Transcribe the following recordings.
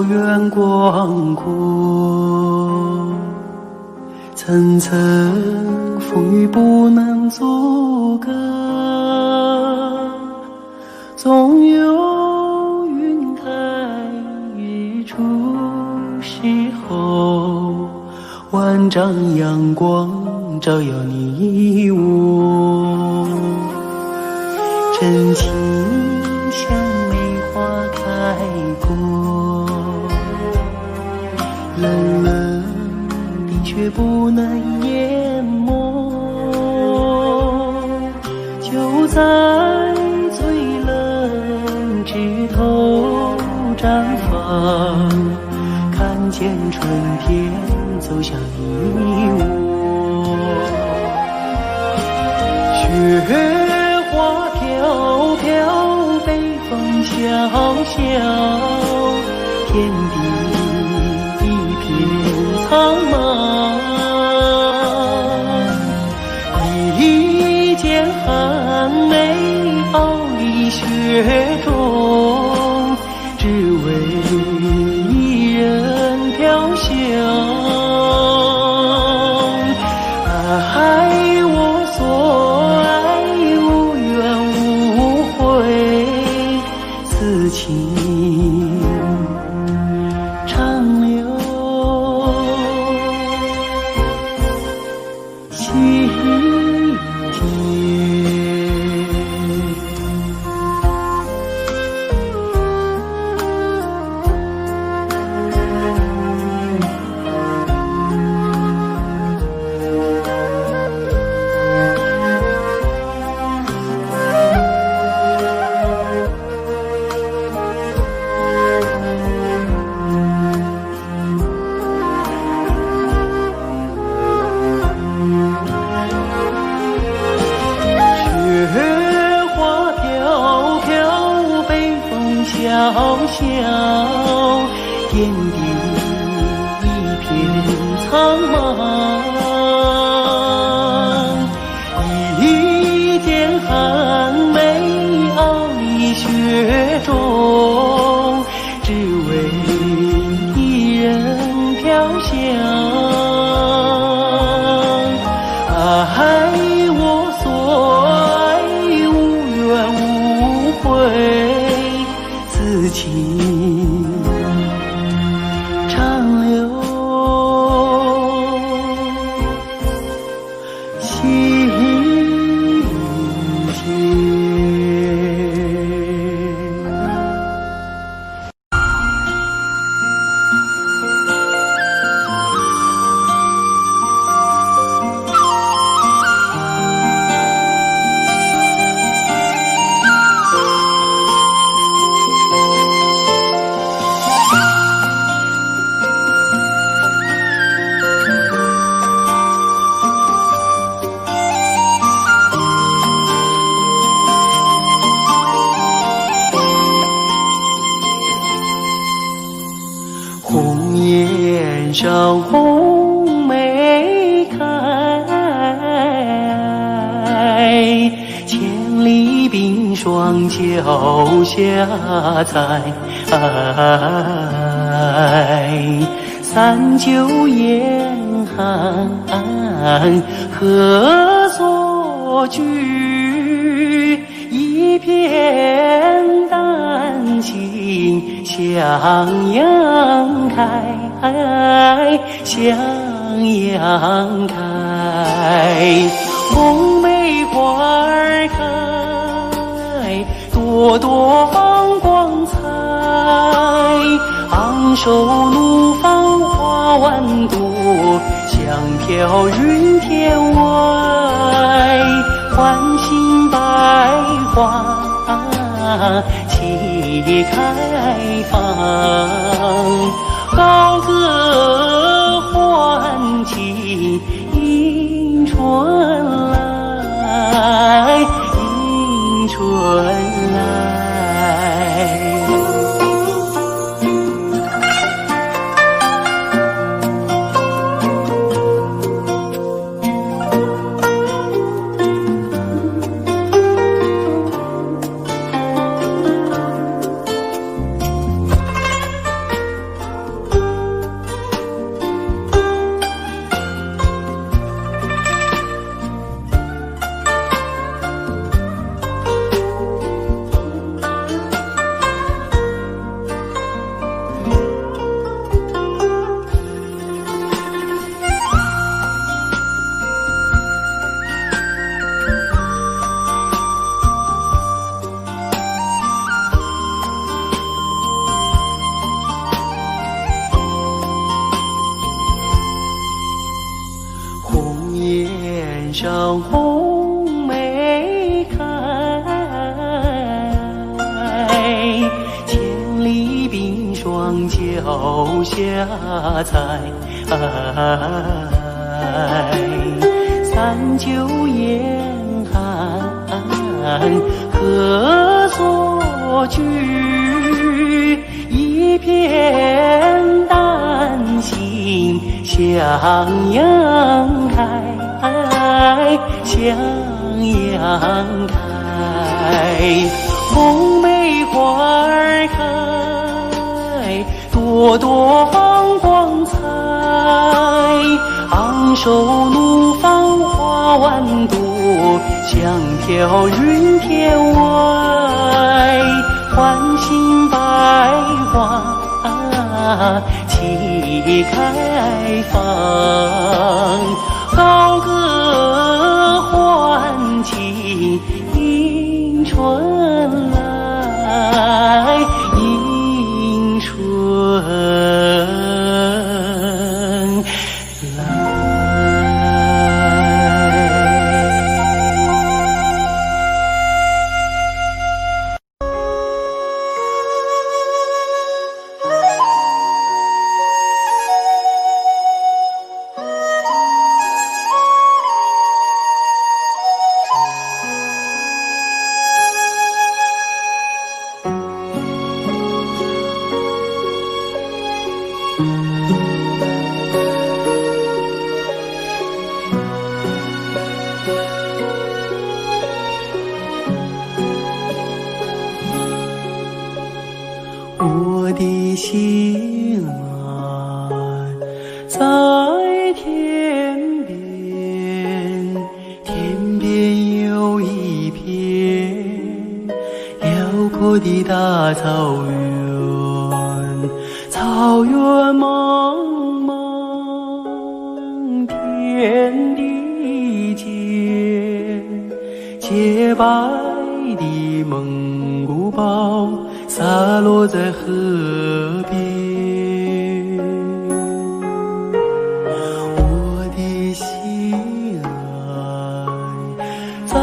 草原广阔，层层风雨不能阻隔，总有云开日出时候，万丈阳光照耀你我。真情像梅花开过，冷冷冰雪不能淹没，就在最冷枝头绽放，看见春天走向你我。雪花飘飘，北风萧萧，天地一片苍茫。一剑寒梅傲立雪中，只为一人飘香。爱我所爱，无怨无悔，此情长留心间。小小天地一片苍茫，一剑寒梅傲立雪中，只为一人飘香。爱我所爱，无怨无悔，此情长留心间。红颜上红梅开，千里冰霜脚下踩。三九严寒何所居？一片丹青向阳开，向阳开。红梅花儿开，朵朵放光彩。昂首怒放花万朵，香飘云天外。唤醒百花齐开放，高歌欢庆迎春来，迎春来。上红梅开，千里冰霜脚下踩。三九严寒何所居？一片丹心向阳开，向阳开。红梅花儿开，朵朵放光彩。昂首怒放花万朵，香飘云天外。欢欣百花齐开放，高歌欢庆迎春来，迎春来。我的心啊，在天边，天边有一片辽阔的大草原，草原茫茫，天地间，洁白的蒙古包洒落在河边，我的心爱在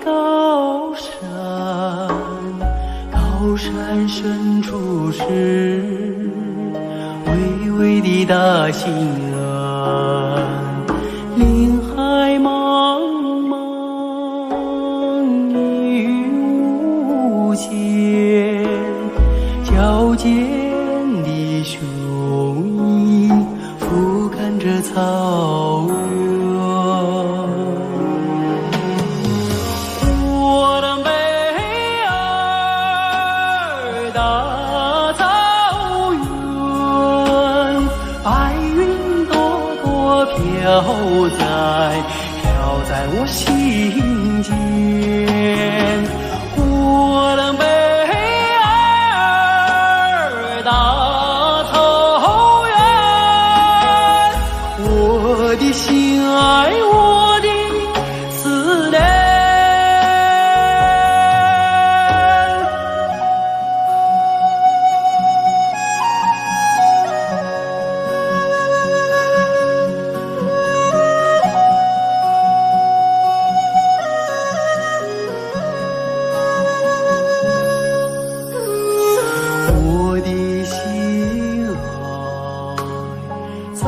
高山，高山深处是巍巍的大兴安，林海茫茫一无间，矫健的雄鹰俯瞰着草原。我的美儿大草原，白云朵朵飘在我心间。我的美我的心爱，我的思念。我的心爱在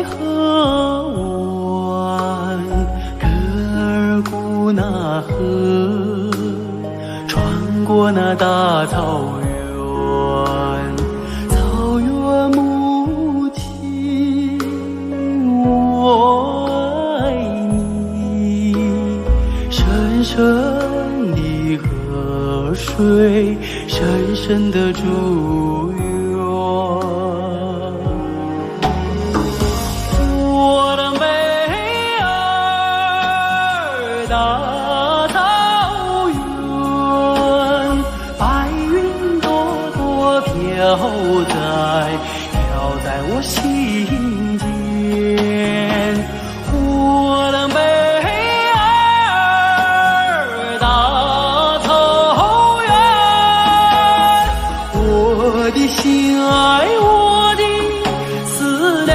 河湾，格尔古纳河，穿过那大草原，草原母亲，我爱你，深深的河水，深深的祝愿。我的美儿大草原，白云朵朵飘在我心间。我的美儿大草原，我的心爱，我的思念。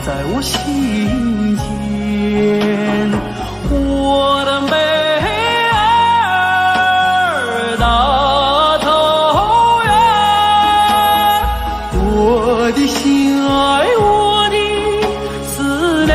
在我心间，我的美儿大草原，我的心爱，我的思念。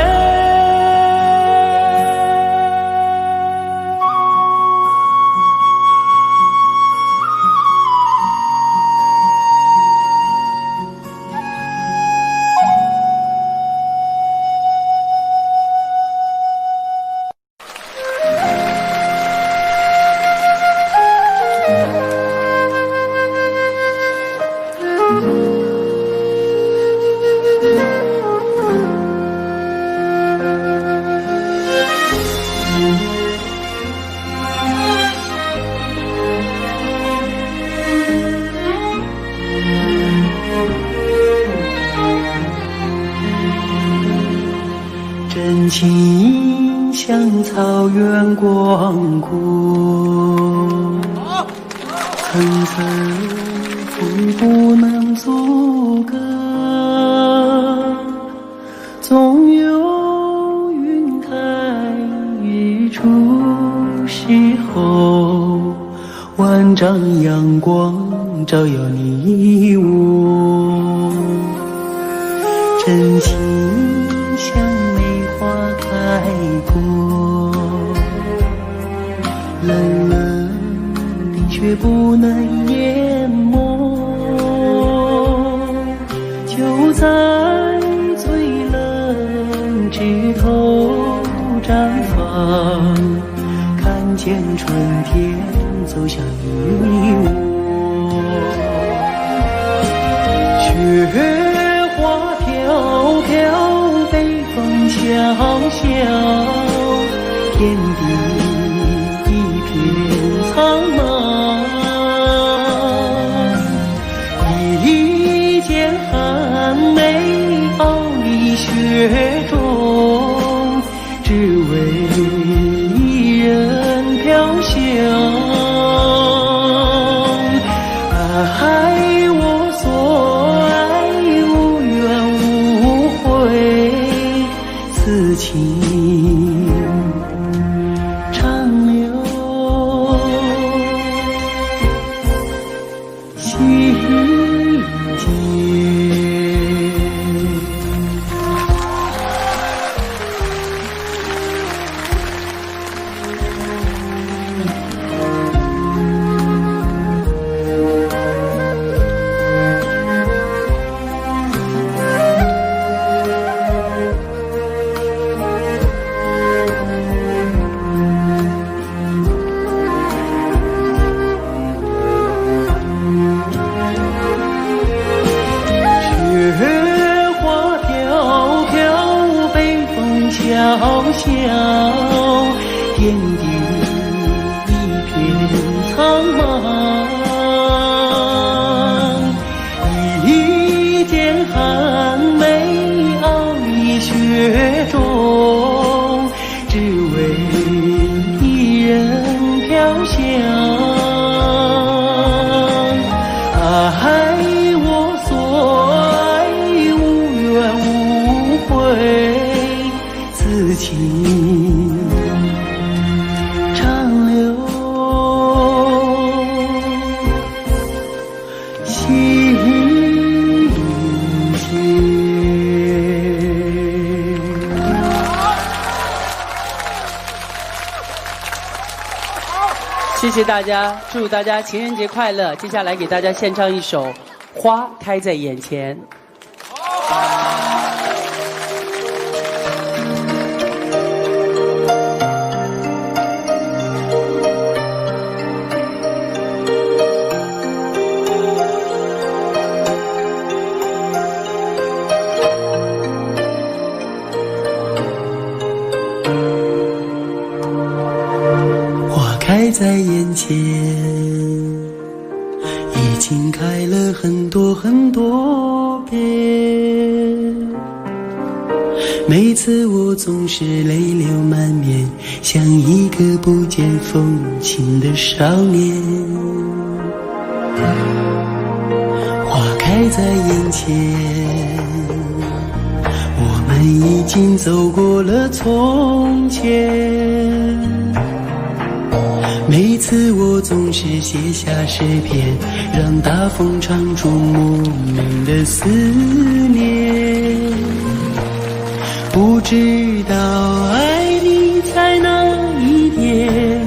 真情像草原广阔，层层风不能阻隔，总有云开日出时候，万丈阳光照耀你我，真情像开过，冷冷的却不能淹没，就在最冷枝头绽放，看见春天走向你我，雪花飘飘，北风萧萧，天地一片苍茫，一剑寒梅傲立雪中，只为一人飘香。爱我所爱，无怨无悔，此情长留心间。小小天地一片苍茫，一剑寒梅傲立雪中，只为一人飘香。爱我所爱，无怨无悔，此情长留心间。谢谢大家，祝大家情人节快乐。接下来给大家献唱一首《花开在眼前》。开在眼前，已经开了很多很多遍。每次我总是泪流满面，像一个不见风情的少年。花开在眼前，我们已经走过了从前。每次我总是写下诗篇，让大风唱出莫名的思念。不知道爱你在哪一天，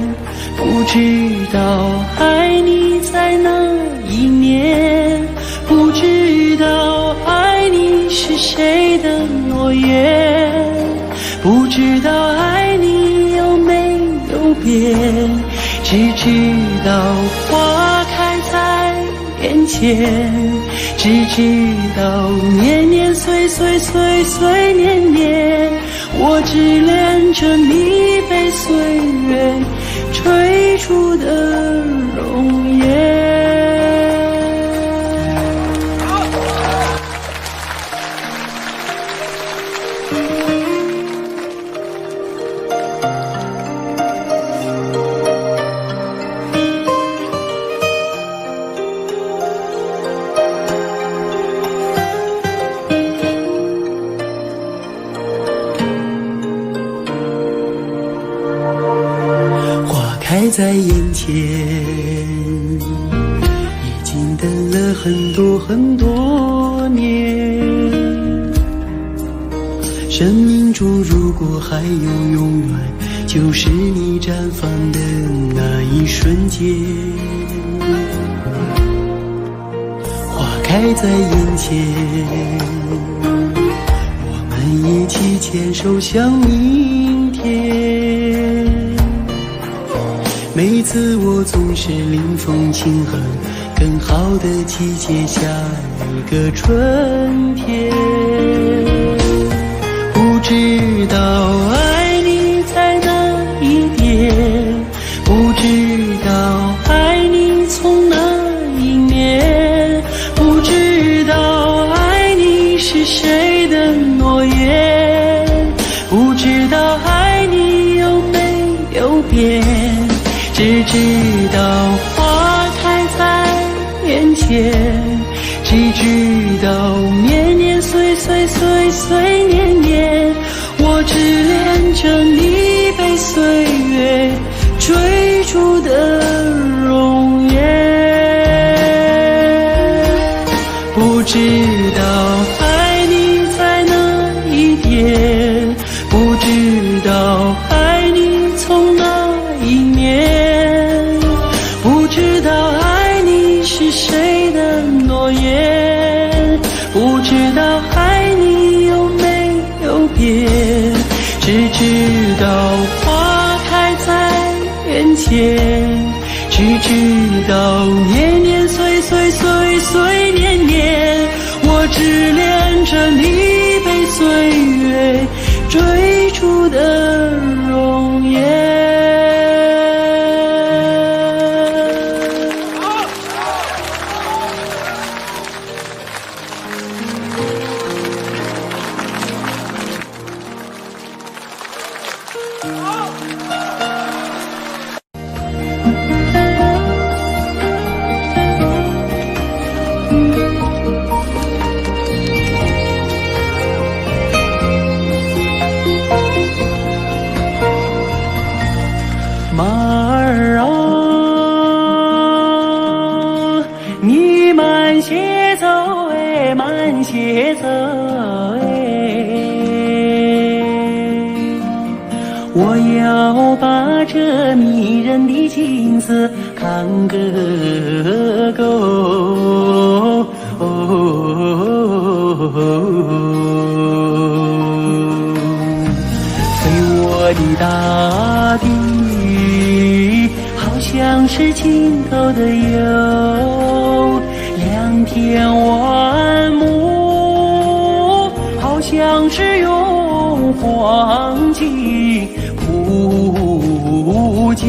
不知道爱你在哪一年，不知道爱你是谁的诺言，不知道爱你有没有变，只知道花开在眼前，只知道年年岁岁岁岁年年，我只恋着你被岁月追逐的容颜。开在眼前，已经等了很多很多年。生命中如果还有永远，就是你绽放的那一瞬间。花开在眼前，我们一起牵手向明天。每次我总是临风轻哼，更好的季节下一个春天。不知道爱你在哪一点，不知道爱你从哪一年，不知道爱你是谁的诺言，不知道爱你有没有变，只知道花开在眼前，只知道年年岁岁岁岁年年，我只恋着你被岁月追逐的容颜。不知道爱你在哪一点，不知道爱你从哪一年，不知道爱你是谁的诺言，不知道爱你有没有变，只知道花开在眼前，只知道年年岁岁岁岁年年，我只恋着你被岁月追逐的容颜。马儿啊，你慢些走哎，慢些走哎，我要把这迷人的景色看个够。飞我的大地，好像是尽头的有两片万亩，好像是用黄金铺就。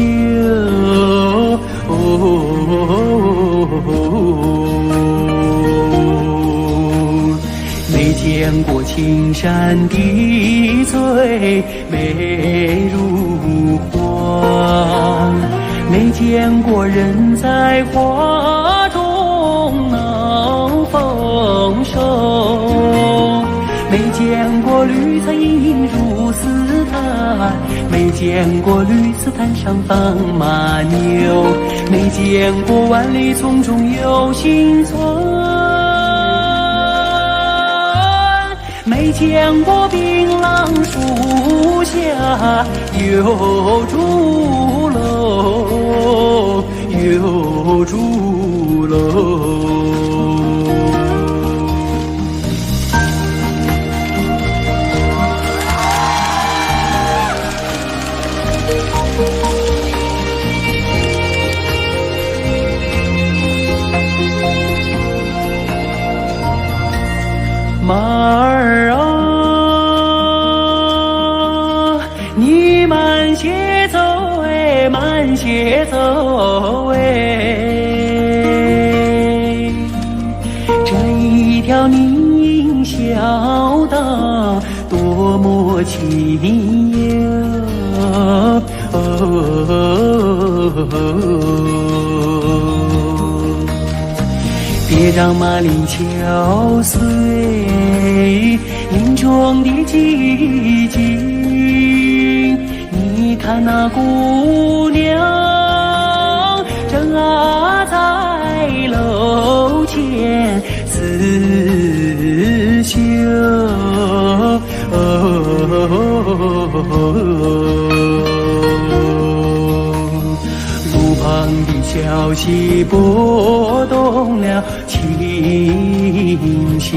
没见过青山的最美如画，没见过人在画中能否没见过绿丝滩上放马牛，没见过万里丛中有行村，没见过槟榔树下有竹楼，有竹楼。马儿啊，你慢些走哎，慢些走哎，这一条宁小道多么清幽。别让马铃敲碎林中的寂静，你看那姑娘正在楼前刺绣，路旁的小溪拨动了琴弦，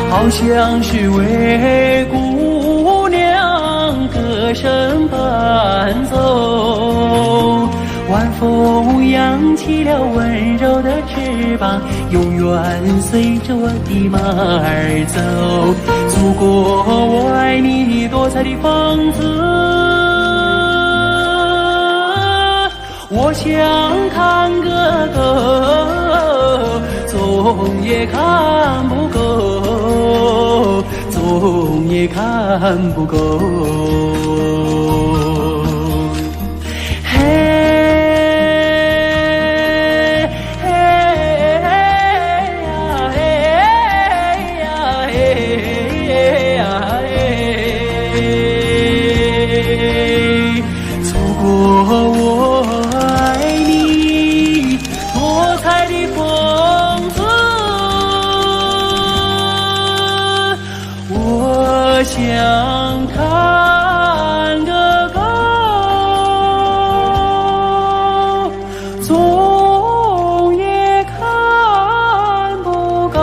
好像是为姑娘歌声伴奏。晚风扬起了温柔的翅膀，永远随着我的马儿走。祖国，我爱你多彩的风姿，我想看个够，总也看不够，总也看不够。嘿，嘿呀，嘿呀，嘿呀，嘿，祖国我。想看个够，总也看不够。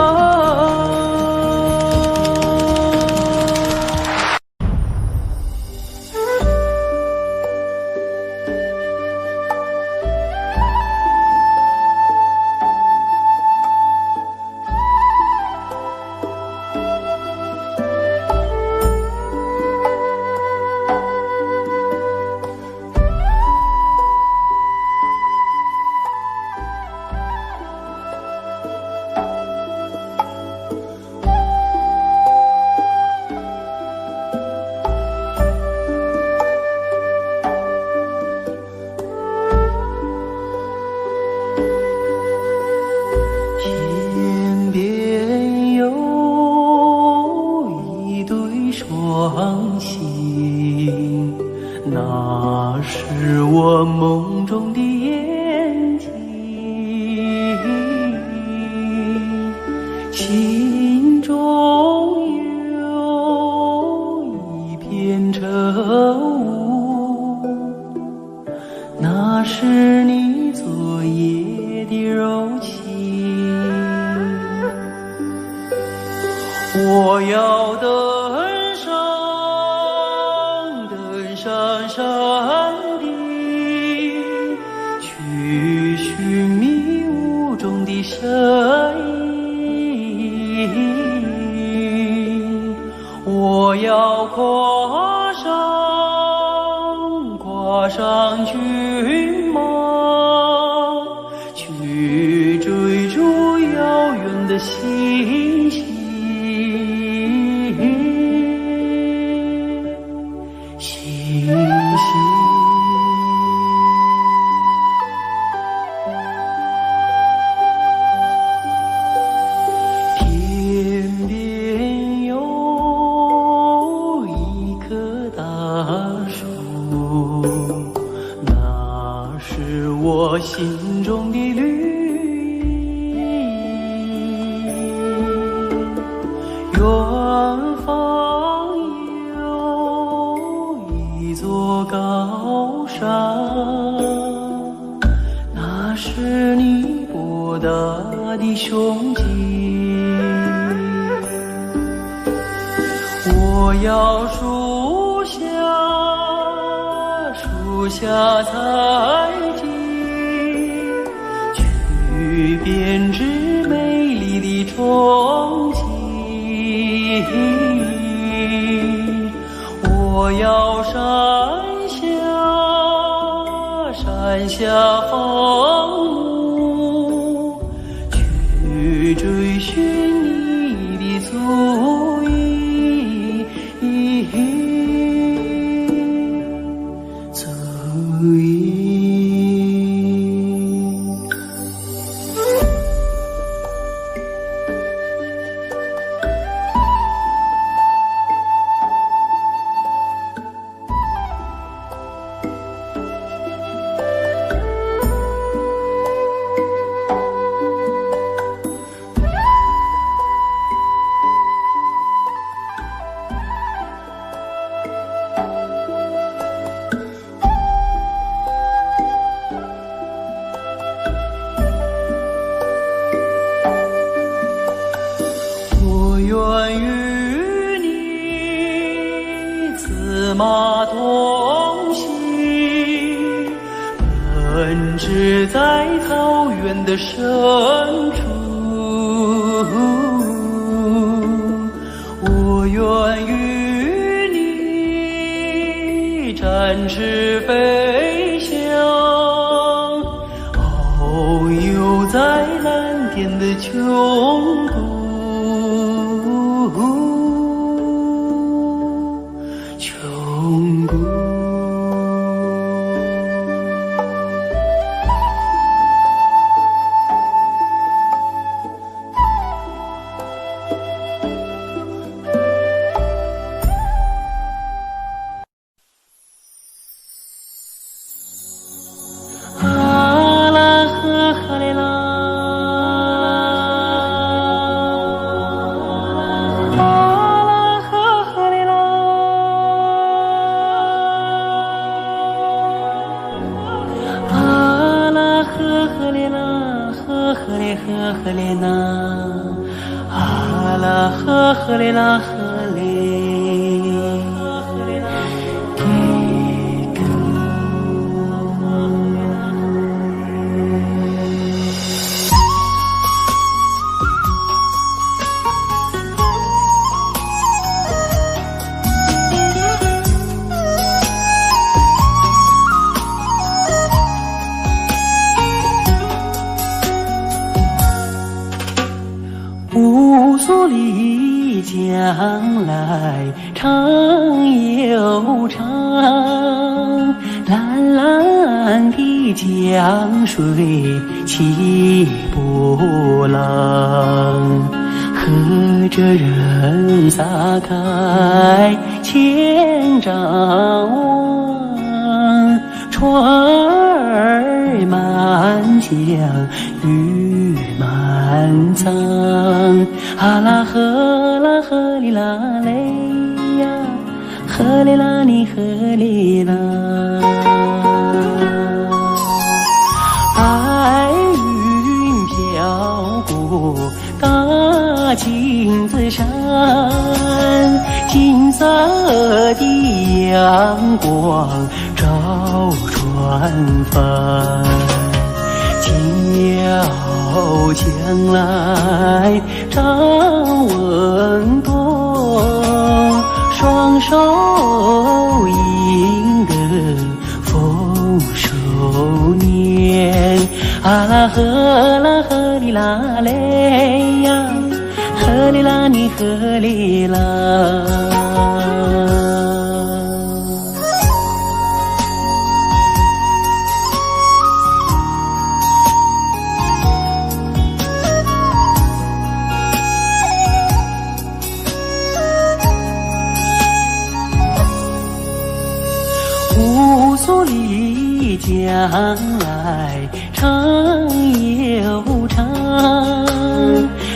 双星，那是我梦中的眼睛，心中有一片愁雾，那是你昨夜的柔情。我要登上山顶，去寻迷雾中的身影。我要跨上骏马，去追逐遥远的星星。天边有一棵大你胸襟。我要树下采集，去编织美丽的憧憬。我要山下放牧，去追寻你的足印。愿与你策马同行，奔驰在草原的深处。我愿与你展翅飞翔，遨游在蓝天的穹谷。呵嘞呐，啊啦呵嘞啦呵嘞，乌苏里江来长又长，蓝蓝的江水起波浪，和着人撒开千丈网，船儿满江鱼满仓，啊啦呵哩啦嘞呀，呵哩啦你呵哩啦，白云飘过大金子山，金色的阳光照船帆，叫将来张文多，双手赢得丰收年，啊啦呵哩啦嘞呀，呵哩啦你呵哩啦。乌苏里江来长又长，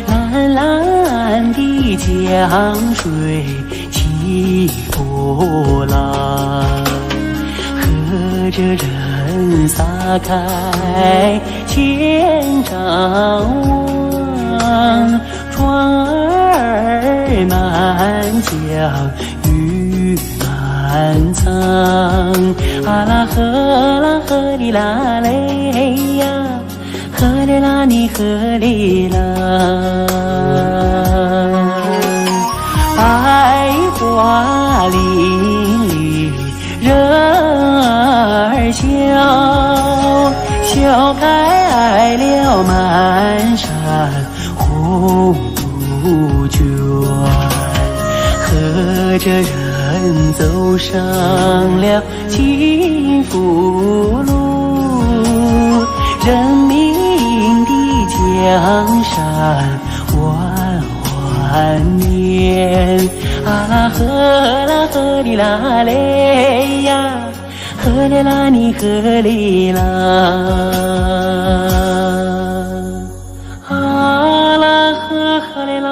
蓝蓝的江水起波浪，和着人撒开千丈网，相遇满仓。啊啦呵哩啦嘞呀，呵哩啦你呵哩啦。百花林里人儿笑，笑开了满山红杜鹃。和着人走上了幸福路，人民的江山万万年。啊啦呵哩啦嘞呀，呵哩啦你呵哩啦。啊啦呵哩啦。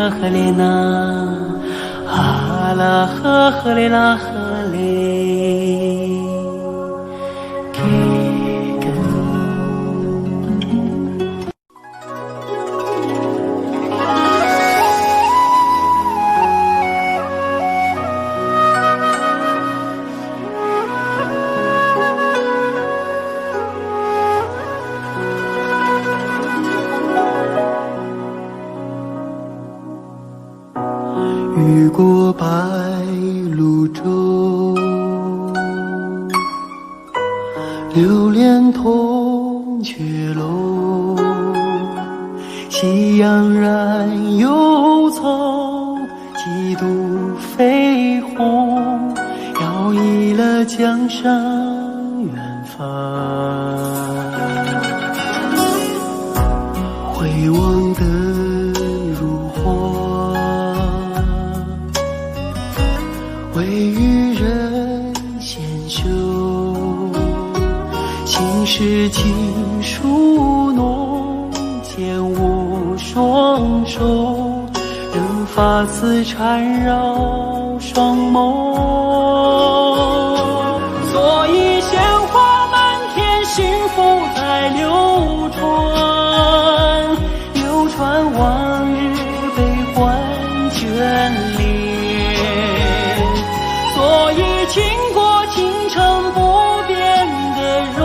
呵哩呐，啊啦呵哩啦呵哩，给个。雨过白鹭洲，流连铜雀楼。夕阳染幽草，几度飞鸿，摇曳了江山远方。回望的如花，为予人先修。心事情书浓，剑舞双手，任发丝缠绕双眸。所以鲜花满天，幸福在流传，流传往日悲欢眷恋。所以倾国倾城不变的容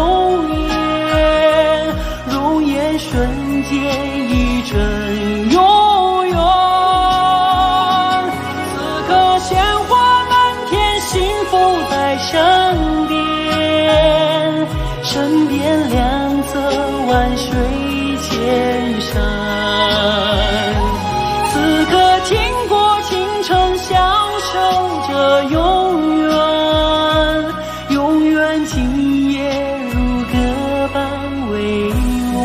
颜，容颜瞬间一阵永远。此刻鲜花满天，幸福在身边，身边两侧万水千山。此刻倾国倾城，享受着永远，永远今夜如歌般为我。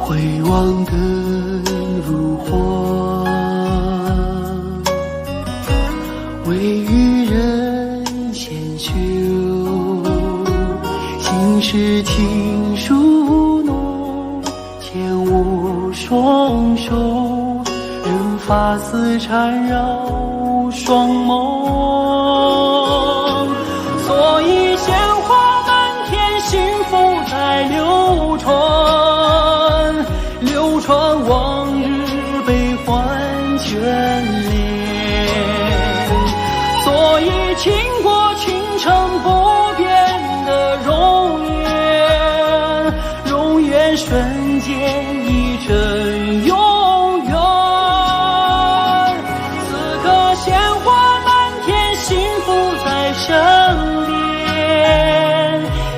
回望的如花，为予人先修。心事情书浓，剑舞双手，任发丝缠绕双眸。所以鲜花满天，幸福在流传，流传往日悲欢眷恋。所以倾国倾城不变的容颜，容颜瞬间一阵永远。此刻鲜花满天，幸福在身边，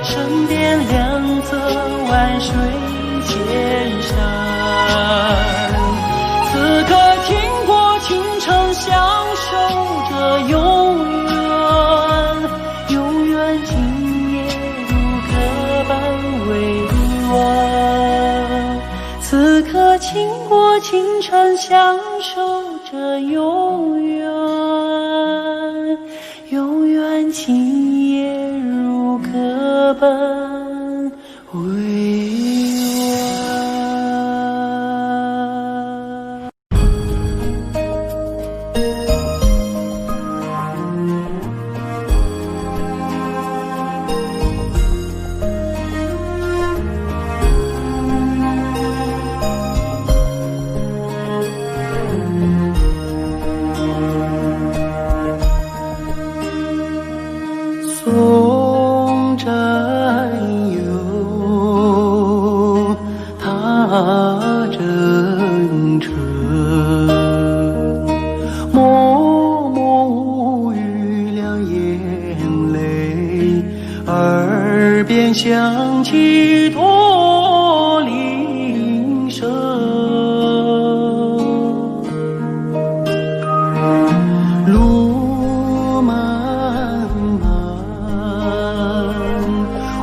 身边两侧万水千山。此刻听倾国倾城，相守着永远，永远今夜如歌本未送战友，踏征程，默默无语两眼泪，耳边响起驼铃声，路漫漫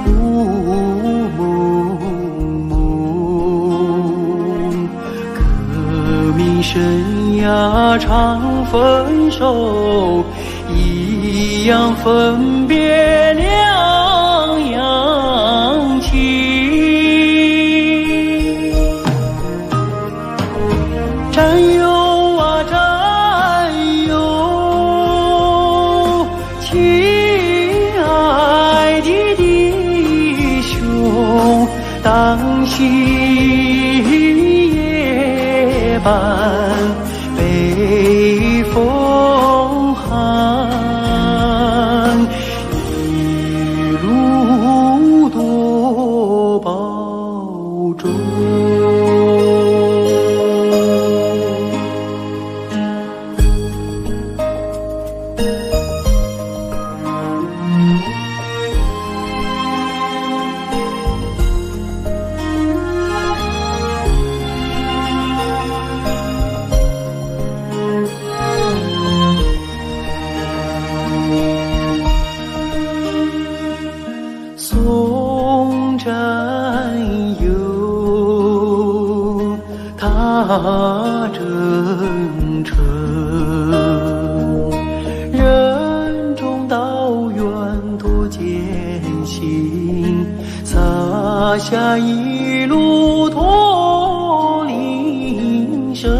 雾蒙蒙，革命生涯常分手，一样分别两样情。战友啊战友，亲爱的弟兄，当夕夜半北风寒，一路多保重。送战友，踏征程，任重道远多艰辛，洒下一路驼铃声。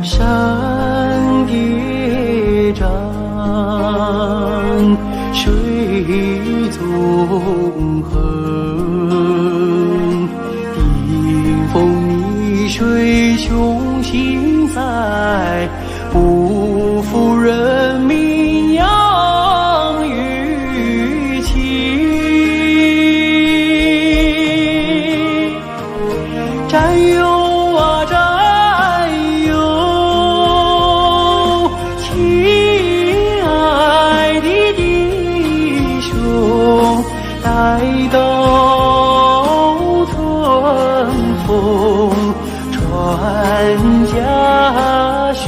山叠嶂，水纵横，顶风逆水，雄心在，不负人民养育情。战友啊战友，亲爱的弟兄，待到春风传家训，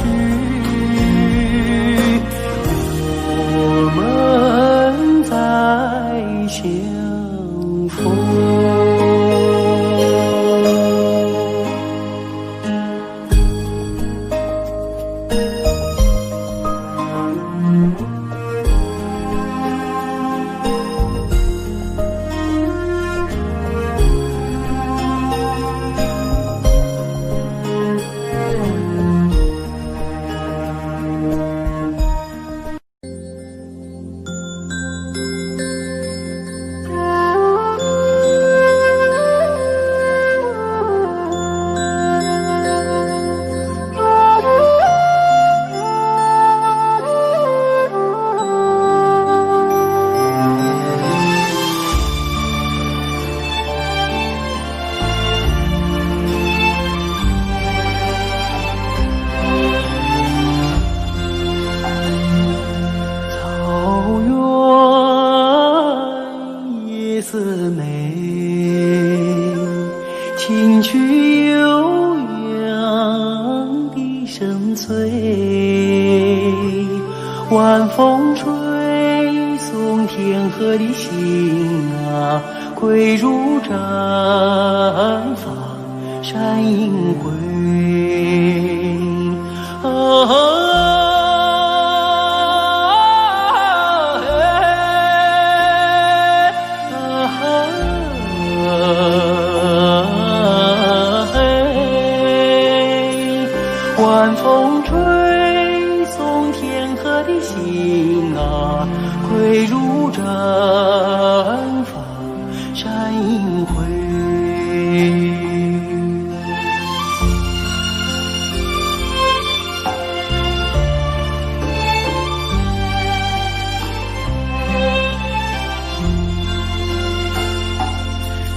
我们再相逢。四美，听取悠扬的声催，晚风吹送天河的星啊，汇入绽放山映辉。晚风吹送天河的心啊，汇入绽放山映辉。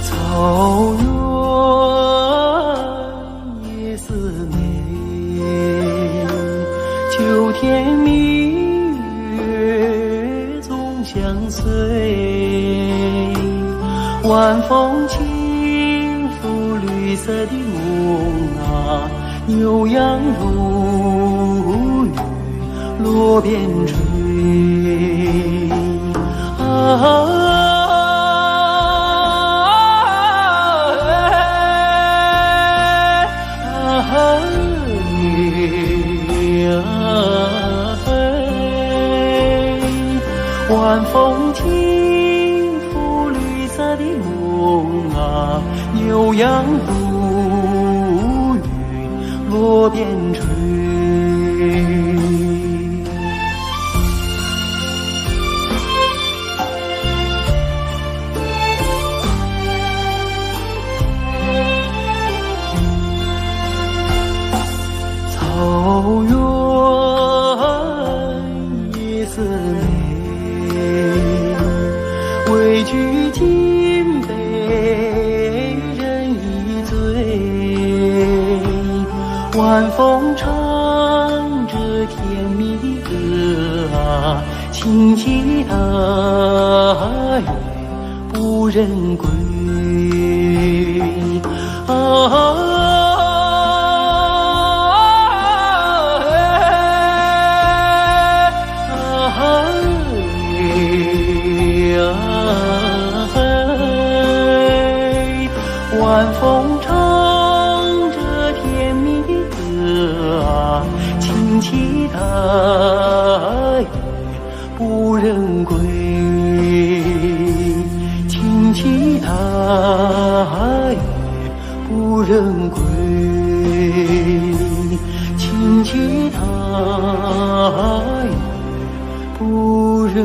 草原夜似美，秋天明月总相随。晚风轻拂绿色的梦啊，牛羊如雨落边吹。晚风轻拂绿色的梦啊，牛羊如雨落边吹。草原夜似美，畏惧金杯人已醉。晚风唱着甜蜜的歌啊，轻骑踏月不忍归。晚风唱着甜蜜的歌啊，轻骑踏月不忍归。轻骑踏月不忍归。轻骑踏月不忍。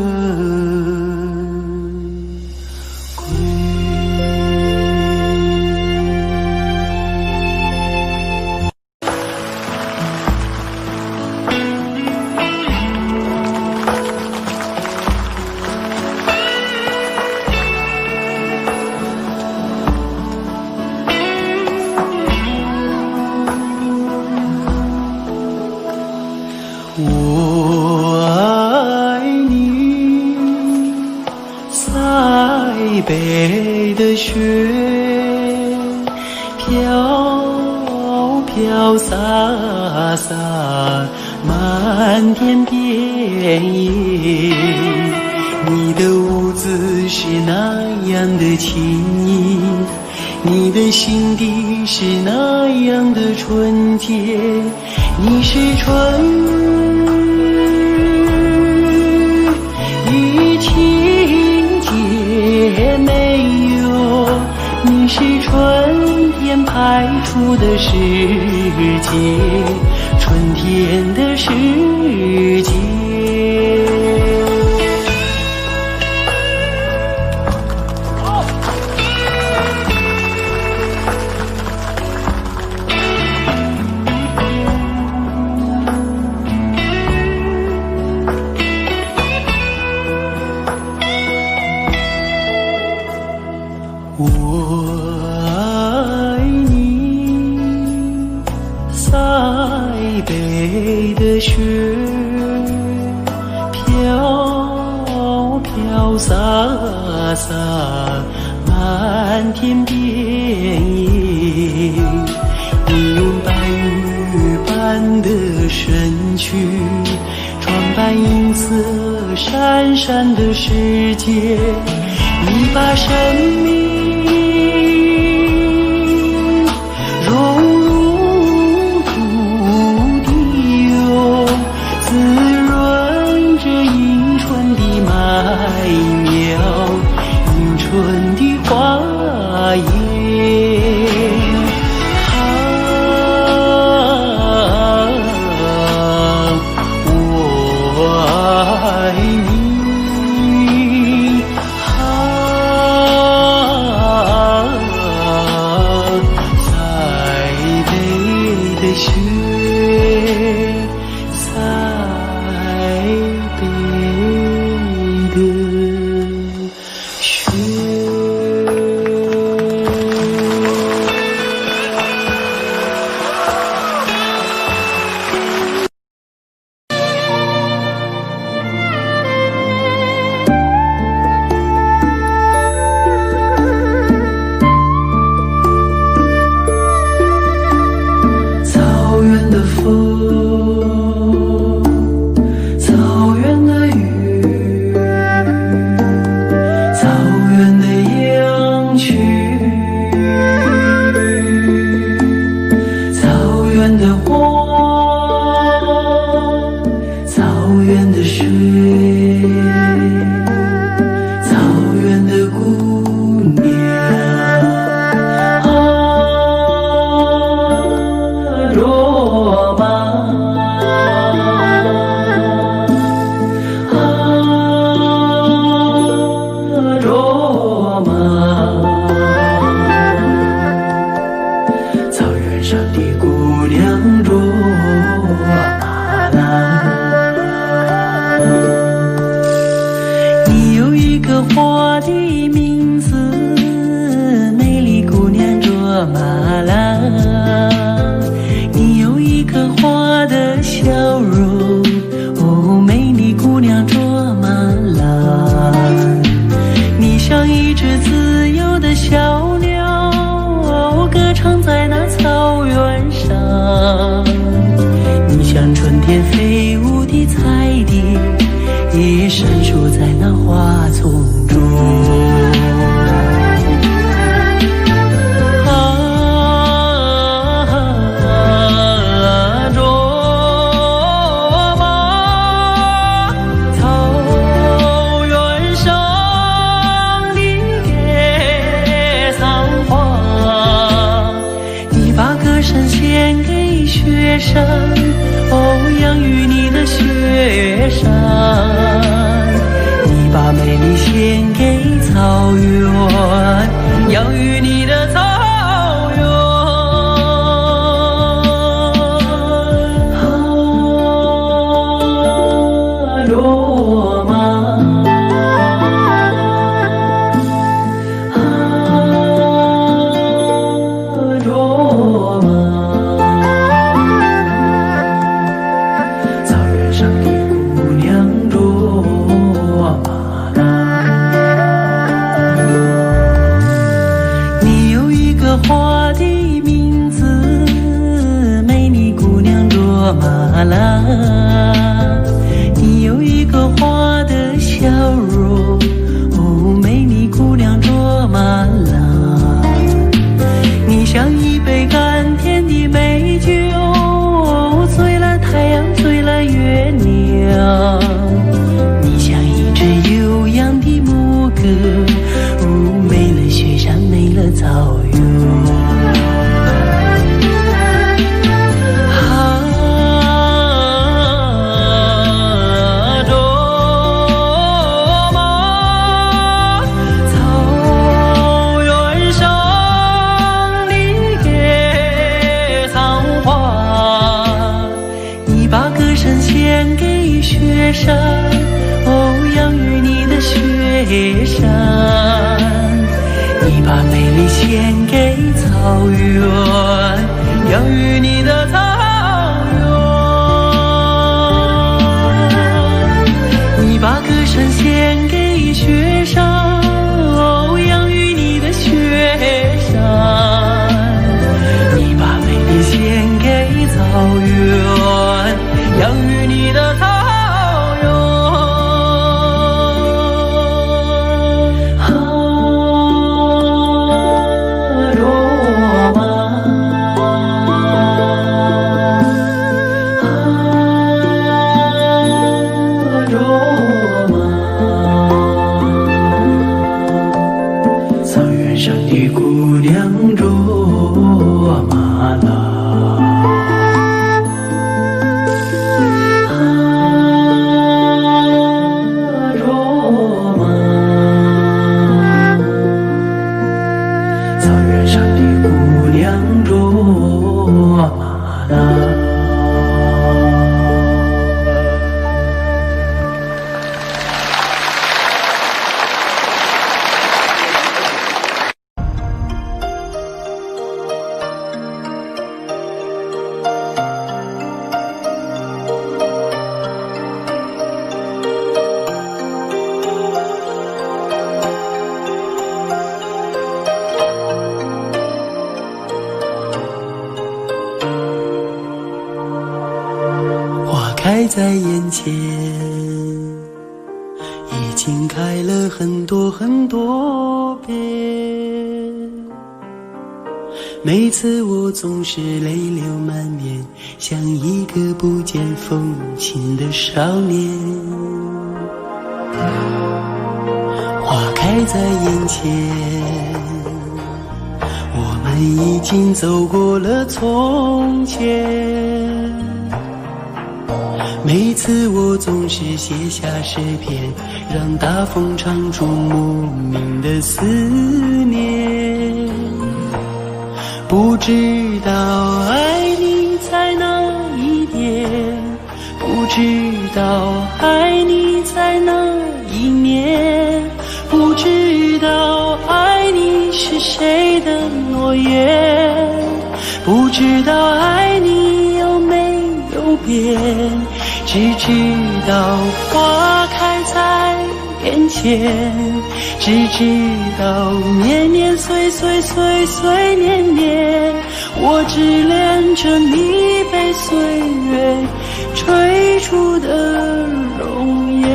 我爱你，塞北的雪，飘飘洒洒，满天遍野。你的舞姿是那样的轻盈，你的心底是那样的纯洁。你是春雨情节没有，你是春天派出的世界，春天的世界。我爱你，塞北的雪，飘飘洒洒，满天遍野。你用白玉般的身躯，装扮银色闪闪的世界。你把生命只自由的小鸟，歌唱在那草原上。你像春天飞舞的彩蝶，也闪烁在那花丛中。雪山，养育你的雪山，你把美丽献给草原，养育你的草原。罗马，罗马。花的名字，美丽姑娘卓玛拉。你有一个花的笑容，美丽姑娘卓玛拉。你像一杯甘甜的美酒，醉了太阳，醉了月亮。你像一只悠扬的牧歌，美了雪山，美了草原。献给雪山，养育你的雪山，你把美丽献给草原，养育你的草原。你把歌声献给雪山，养育你的雪山，你把美丽献给草原，养育你的草原。罗马，罗马，草原上的姑娘卓玛拉。开在眼前，已经开了很多很多遍。每次我总是泪流满面，像一个不见风情的少年。花开在眼前，我们已经走过了从前。每次我总是写下诗篇，让大风唱出莫名的思念。不知道爱你在哪一点，不知道爱你在哪一年，不知道爱你是谁的诺言，不知道爱你有没有变，只知道花开在眼前，只知道年年岁岁岁岁年年，我只恋着你被岁月追逐的容颜。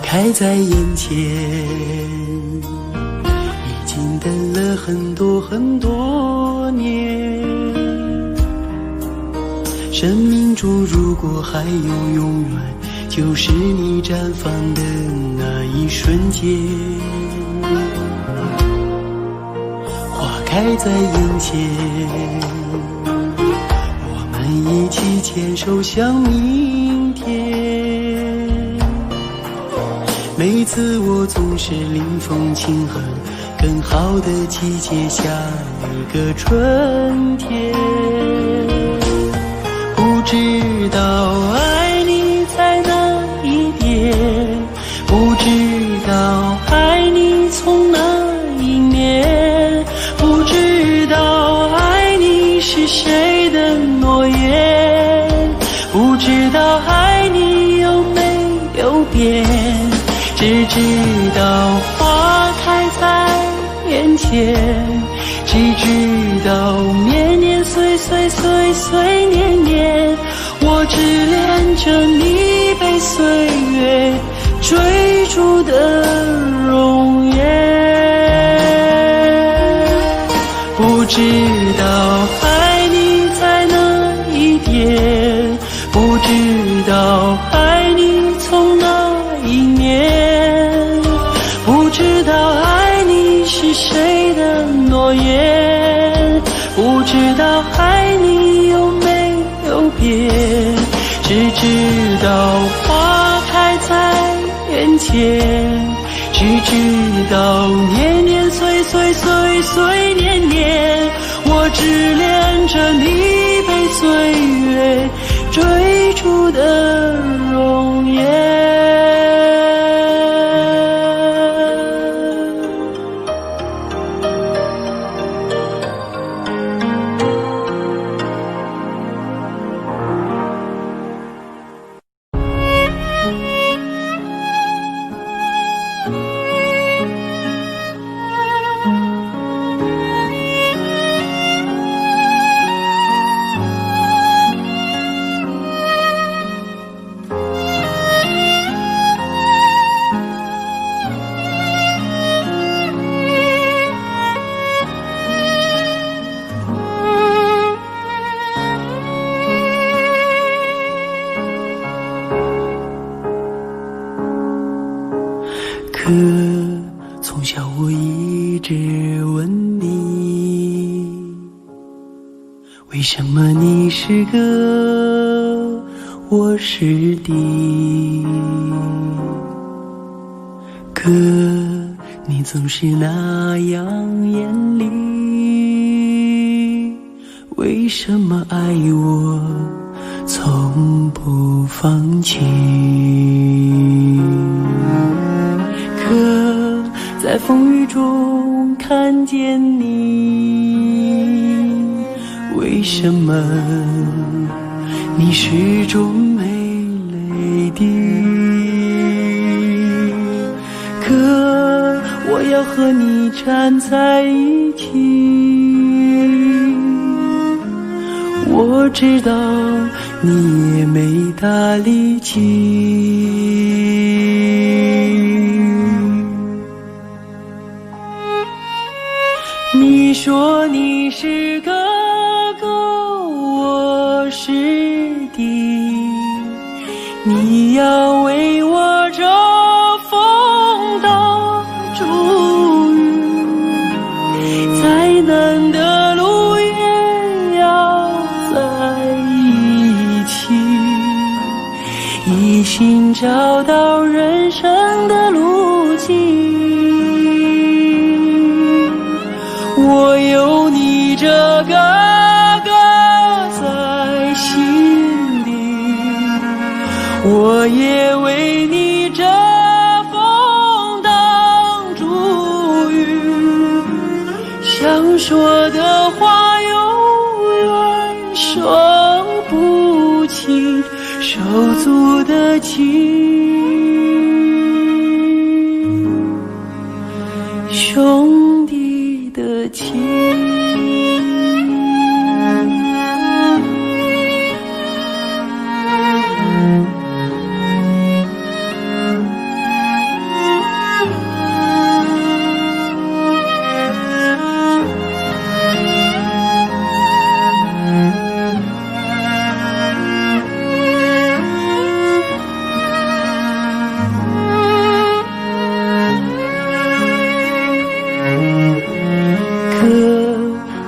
开在眼前，已经等了很多很多年。生命中如果还有永远，就是你绽放的那一瞬间。花开在眼前，我们一起牵手向明天。每次我总是临风轻恨，更好的季节下一个春天。不知道爱你在哪一边，不知道爱你从哪一年，不知道爱你是谁的诺言，不知道爱你有没有变，只知道花开在眼前，只知道年年岁岁岁岁年年，我只恋着你被岁月追逐的容颜。不知道爱你在哪一边，不知道爱你从哪一年，不知道爱你是谁的诺言，不知道爱你有没有变，只知道花开在眼前，只知道年年岁岁岁岁年年，我只恋着你被岁月追逐的容颜。可从小我一直问你，为什么你是哥，我是弟？可你总是那样严厉，为什么爱我从不放弃？可在风雨中看见你，为什么你始终没泪滴？可我要和你站在一起，我知道你也没大力气。你说你是哥哥，我是弟，你要为我遮风挡雨，再难的路也要在一起，一心找到人生的路径。我也为你遮风挡烛雨，想说的话永远说不清，手足的情，兄弟的情。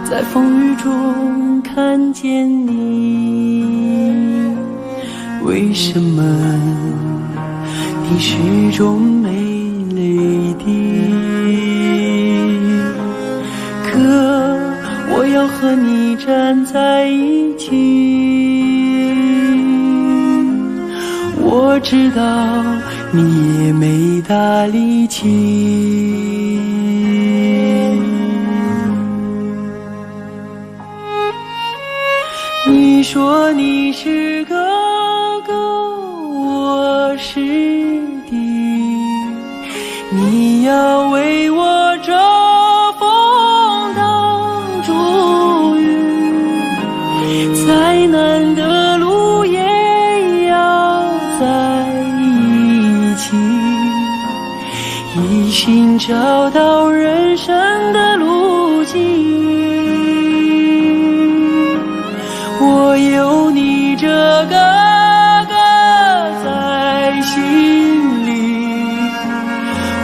在风雨中看见你，为什么你始终没泪滴？可我要和你站在一起，我知道你也没大力气。你说你是哥哥，我是弟，你要为我遮风挡烛雨，再难的路也要在一起，一心找到人生的路径。我有你这个哥在心里，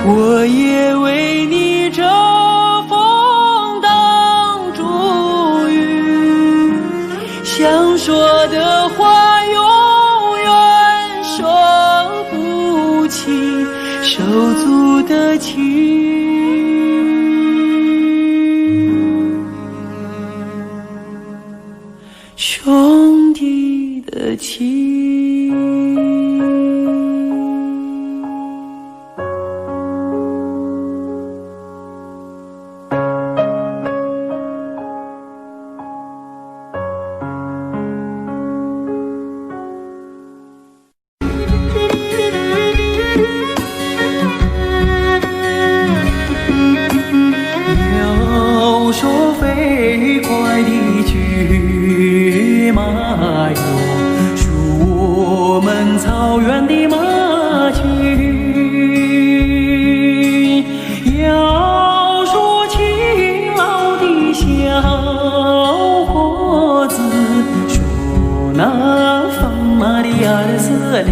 我也为你遮风挡烛雨，想说的话永远说不清，手足的情。兄弟的情。要说飞快的骏马哟，属我们草原的马群；要说勤劳的小伙子，说那放马的儿子嘞。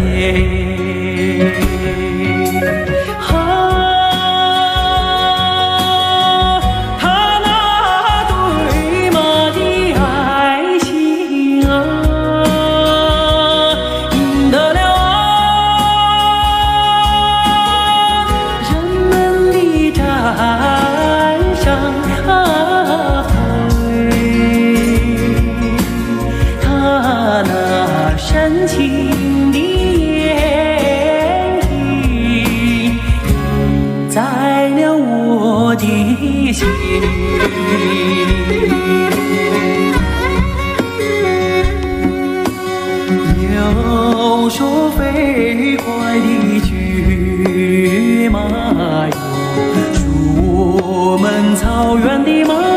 深情的眼睛印在了我的心。要说飞快的骏马哟，属我们草原的马。